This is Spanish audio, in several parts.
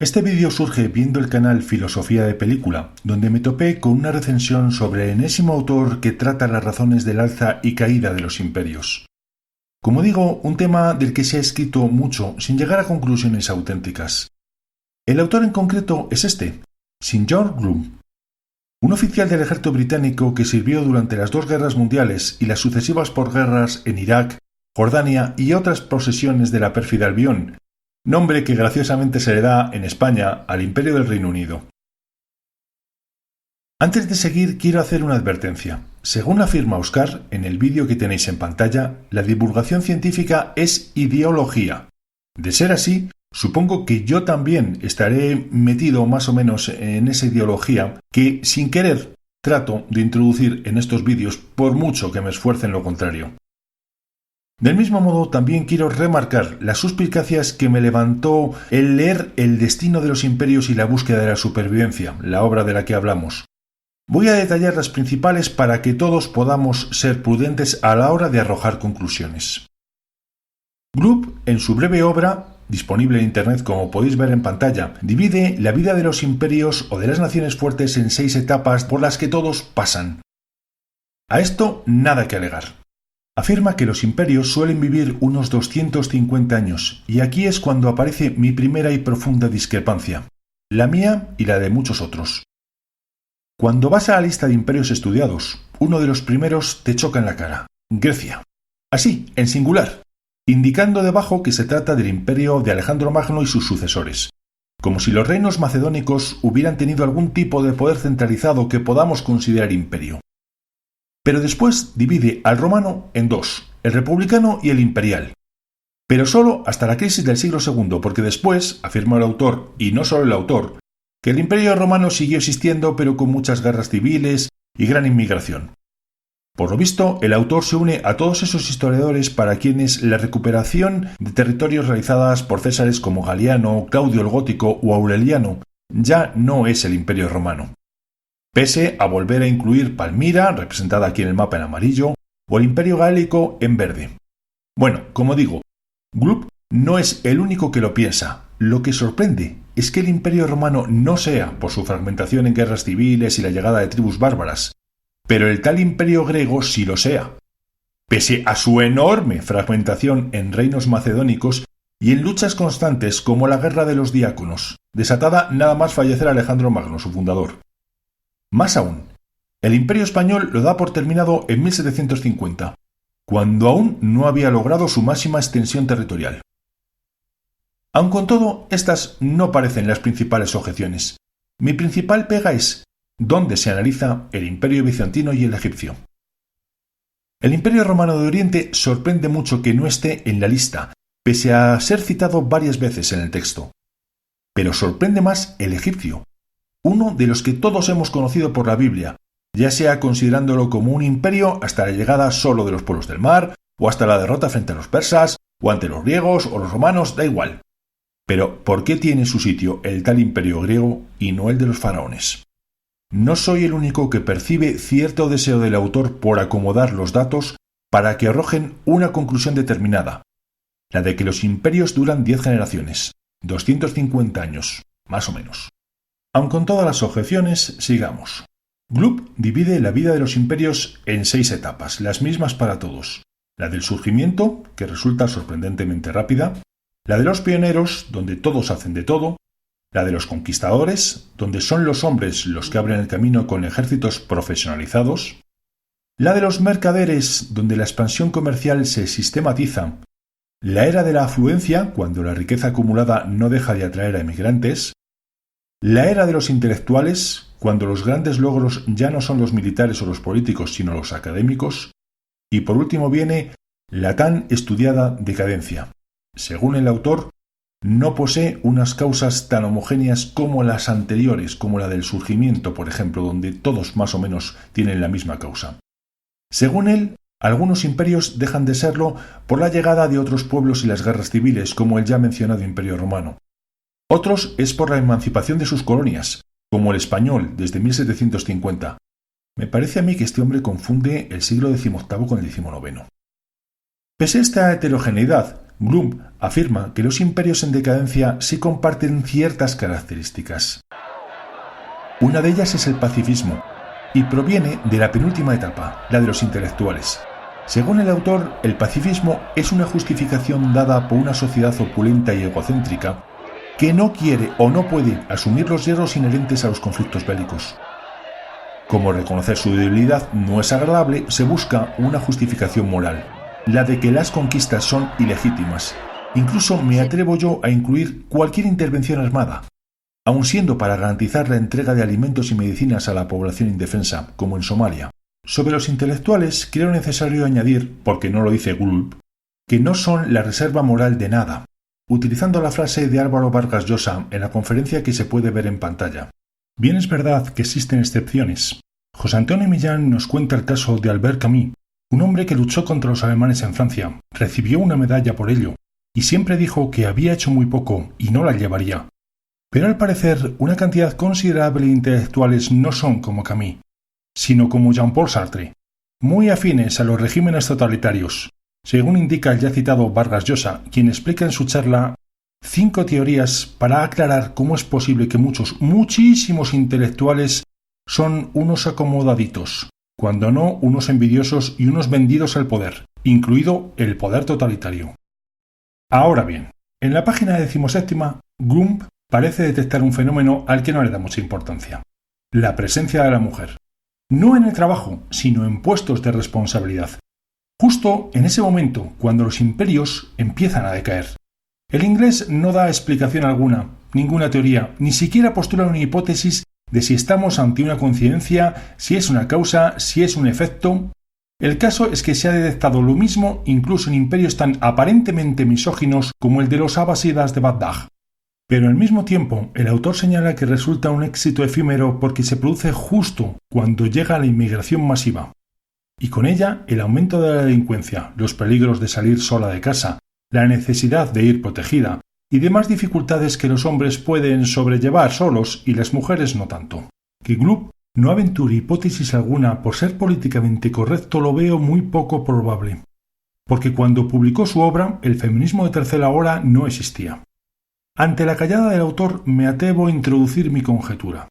Este vídeo surge viendo el canal Filosofía de Película, donde me topé con una recensión sobre el enésimo autor que trata las razones del alza y caída de los imperios. Como digo, un tema del que se ha escrito mucho sin llegar a conclusiones auténticas. El autor en concreto es Sir John Gluck, un oficial del ejército británico que sirvió durante las dos guerras mundiales y las sucesivas posguerras en Irak, Jordania y otras posesiones de la pérfida Albión, nombre que graciosamente se le da en España al Imperio del Reino Unido. Antes de seguir, quiero hacer una advertencia. Según afirma Oscar en el vídeo que tenéis en pantalla, la divulgación científica es ideología. De ser así, supongo que yo también estaré metido más o menos en esa ideología que, sin querer, trato de introducir en estos vídeos por mucho que me esfuerce en lo contrario. Del mismo modo, también quiero remarcar las suspicacias que me levantó el leer El destino de los imperios y la búsqueda de la supervivencia, la obra de la que hablamos. Voy a detallar las principales para que todos podamos ser prudentes a la hora de arrojar conclusiones. Gluck, en su breve obra, disponible en internet como podéis ver en pantalla, divide la vida de los imperios o de las naciones fuertes en 6 etapas por las que todos pasan. A esto nada que alegar. Afirma que los imperios suelen vivir unos 250 años, y aquí es cuando aparece mi primera y profunda discrepancia, la mía y la de muchos otros. Cuando vas a la lista de imperios estudiados, uno de los primeros te choca en la cara, Grecia. Así, en singular, indicando debajo que se trata del imperio de Alejandro Magno y sus sucesores, como si los reinos macedónicos hubieran tenido algún tipo de poder centralizado que podamos considerar imperio. Pero después divide al romano en dos, el republicano y el imperial. Pero solo hasta la crisis del siglo II, porque después, afirma el autor, y no solo el autor, que el imperio romano siguió existiendo pero con muchas guerras civiles y gran inmigración. Por lo visto, el autor se une a todos esos historiadores para quienes la recuperación de territorios realizadas por césares como Galiano, Claudio el Gótico o Aureliano ya no es el imperio romano. Pese a volver a incluir Palmira, representada aquí en el mapa en amarillo, o el Imperio Gaélico en verde. Bueno, como digo, Gluck no es el único que lo piensa. Lo que sorprende es que el Imperio Romano no sea por su fragmentación en guerras civiles y la llegada de tribus bárbaras, pero el tal Imperio griego sí lo sea. Pese a su enorme fragmentación en reinos macedónicos y en luchas constantes como la Guerra de los Diáconos, desatada nada más fallecer Alejandro Magno, su fundador. Más aún, el Imperio español lo da por terminado en 1750, cuando aún no había logrado su máxima extensión territorial. Aun con todo, estas no parecen las principales objeciones. Mi principal pega es dónde se analiza el Imperio bizantino y el egipcio. El Imperio romano de Oriente sorprende mucho que no esté en la lista, pese a ser citado varias veces en el texto. Pero sorprende más el egipcio, uno de los que todos hemos conocido por la Biblia, ya sea considerándolo como un imperio hasta la llegada solo de los pueblos del mar, o hasta la derrota frente a los persas, o ante los griegos o los romanos, da igual. Pero, ¿por qué tiene su sitio el tal imperio griego y no el de los faraones? No soy el único que percibe cierto deseo del autor por acomodar los datos para que arrojen una conclusión determinada, la de que los imperios duran 10 generaciones, 250 años, más o menos. Aun con todas las objeciones, sigamos. Gluck divide la vida de los imperios en 6 etapas, las mismas para todos. La del surgimiento, que resulta sorprendentemente rápida, la de los pioneros, donde todos hacen de todo, la de los conquistadores, donde son los hombres los que abren el camino con ejércitos profesionalizados, la de los mercaderes, donde la expansión comercial se sistematiza, la era de la afluencia, cuando la riqueza acumulada no deja de atraer a emigrantes, la era de los intelectuales, cuando los grandes logros ya no son los militares o los políticos, sino los académicos, y por último viene la tan estudiada decadencia. Según el autor, no posee unas causas tan homogéneas como las anteriores, como la del surgimiento, por ejemplo, donde todos más o menos tienen la misma causa. Según él, algunos imperios dejan de serlo por la llegada de otros pueblos y las guerras civiles, como el ya mencionado Imperio Romano. Otros es por la emancipación de sus colonias, como el español desde 1750. Me parece a mí que este hombre confunde el siglo XVIII con el XIX. Pese a esta heterogeneidad, Bloom afirma que los imperios en decadencia sí comparten ciertas características. Una de ellas es el pacifismo, y proviene de la penúltima etapa, la de los intelectuales. Según el autor, el pacifismo es una justificación dada por una sociedad opulenta y egocéntrica que no quiere o no puede asumir los hierros inherentes a los conflictos bélicos. Como reconocer su debilidad no es agradable, se busca una justificación moral, la de que las conquistas son ilegítimas. Incluso me atrevo yo a incluir cualquier intervención armada, aun siendo para garantizar la entrega de alimentos y medicinas a la población indefensa, como en Somalia. Sobre los intelectuales, creo necesario añadir, porque no lo dice Gulb, que no son la reserva moral de nada, utilizando la frase de Álvaro Vargas Llosa en la conferencia que se puede ver en pantalla. Bien es verdad que existen excepciones. José Antonio Millán nos cuenta el caso de Albert Camus, un hombre que luchó contra los alemanes en Francia, recibió una medalla por ello, y siempre dijo que había hecho muy poco y no la llevaría. Pero al parecer, una cantidad considerable de intelectuales no son como Camus, sino como Jean-Paul Sartre, muy afines a los regímenes totalitarios, según indica el ya citado Vargas Llosa, quien explica en su charla 5 teorías para aclarar cómo es posible que muchísimos intelectuales son unos acomodaditos, cuando no unos envidiosos y unos vendidos al poder, incluido el poder totalitario. Ahora bien, en la página 17, Gump parece detectar un fenómeno al que no le da mucha importancia: la presencia de la mujer. No en el trabajo, sino en puestos de responsabilidad. Justo en ese momento, cuando los imperios empiezan a decaer. El inglés no da explicación alguna, ninguna teoría, ni siquiera postula una hipótesis de si estamos ante una coincidencia, si es una causa, si es un efecto. El caso es que se ha detectado lo mismo incluso en imperios tan aparentemente misóginos como el de los abásidas de Bagdad. Pero al mismo tiempo, el autor señala que resulta un éxito efímero porque se produce justo cuando llega la inmigración masiva. Y con ella, el aumento de la delincuencia, los peligros de salir sola de casa, la necesidad de ir protegida y demás dificultades que los hombres pueden sobrellevar solos y las mujeres no tanto. Que Gluck no aventure hipótesis alguna por ser políticamente correcto lo veo muy poco probable, porque cuando publicó su obra, el feminismo de tercera hora no existía. Ante la callada del autor me atrevo a introducir mi conjetura.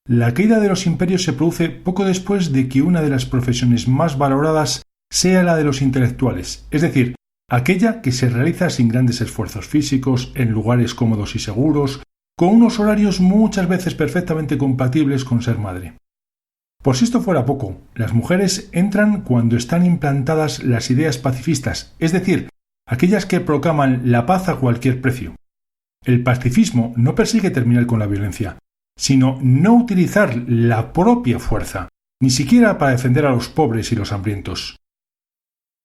La caída de los imperios se produce poco después de que una de las profesiones más valoradas sea la de los intelectuales, es decir, aquella que se realiza sin grandes esfuerzos físicos, en lugares cómodos y seguros, con unos horarios muchas veces perfectamente compatibles con ser madre. Por si esto fuera poco, las mujeres entran cuando están implantadas las ideas pacifistas, es decir, aquellas que proclaman la paz a cualquier precio. El pacifismo no persigue terminar con la violencia, sino no utilizar la propia fuerza, ni siquiera para defender a los pobres y los hambrientos.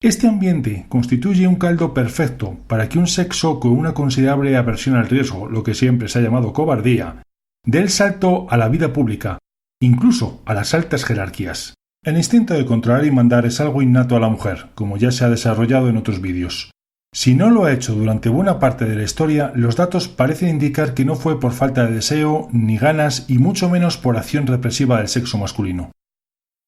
Este ambiente constituye un caldo perfecto para que un sexo con una considerable aversión al riesgo, lo que siempre se ha llamado cobardía, dé el salto a la vida pública, incluso a las altas jerarquías. El instinto de controlar y mandar es algo innato a la mujer, como ya se ha desarrollado en otros vídeos. Si no lo ha hecho durante buena parte de la historia, los datos parecen indicar que no fue por falta de deseo, ni ganas, y mucho menos por acción represiva del sexo masculino.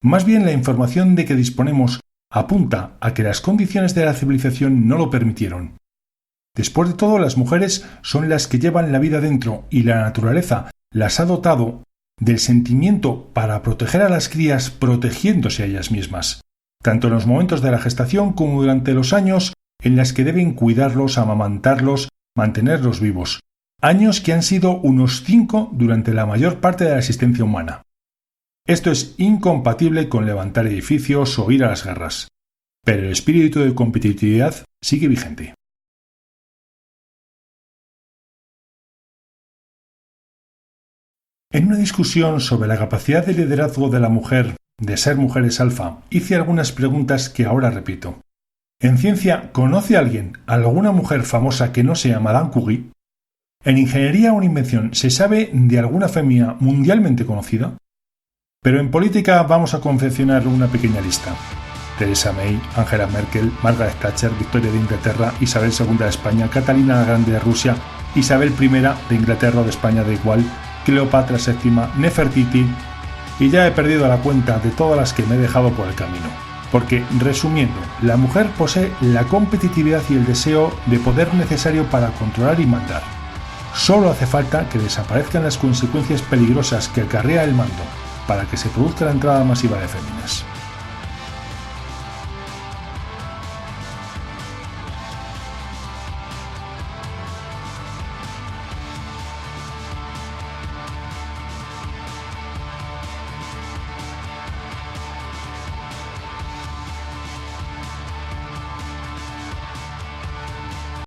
Más bien la información de que disponemos apunta a que las condiciones de la civilización no lo permitieron. Después de todo, las mujeres son las que llevan la vida dentro y la naturaleza las ha dotado del sentimiento para proteger a las crías protegiéndose a ellas mismas, tanto en los momentos de la gestación como durante los años en las que deben cuidarlos, amamantarlos, mantenerlos vivos, años que han sido unos 5 durante la mayor parte de la existencia humana. Esto es incompatible con levantar edificios o ir a las guerras, pero el espíritu de competitividad sigue vigente. En una discusión sobre la capacidad de liderazgo de la mujer de ser mujeres alfa, hice algunas preguntas que ahora repito. En ciencia, ¿conoce alguien alguna mujer famosa que no sea Madame Curie? En ingeniería o en invención, ¿se sabe de alguna femina mundialmente conocida? Pero en política vamos a confeccionar una pequeña lista. Theresa May, Angela Merkel, Margaret Thatcher, Victoria de Inglaterra, Isabel II de España, Catalina la Grande de Rusia, Isabel I de Inglaterra o de España, da igual, Cleopatra VII, Nefertiti, y ya he perdido la cuenta de todas las que me he dejado por el camino. Porque, resumiendo, la mujer posee la competitividad y el deseo de poder necesario para controlar y mandar. Solo hace falta que desaparezcan las consecuencias peligrosas que acarrea el mando para que se produzca la entrada masiva de féminas.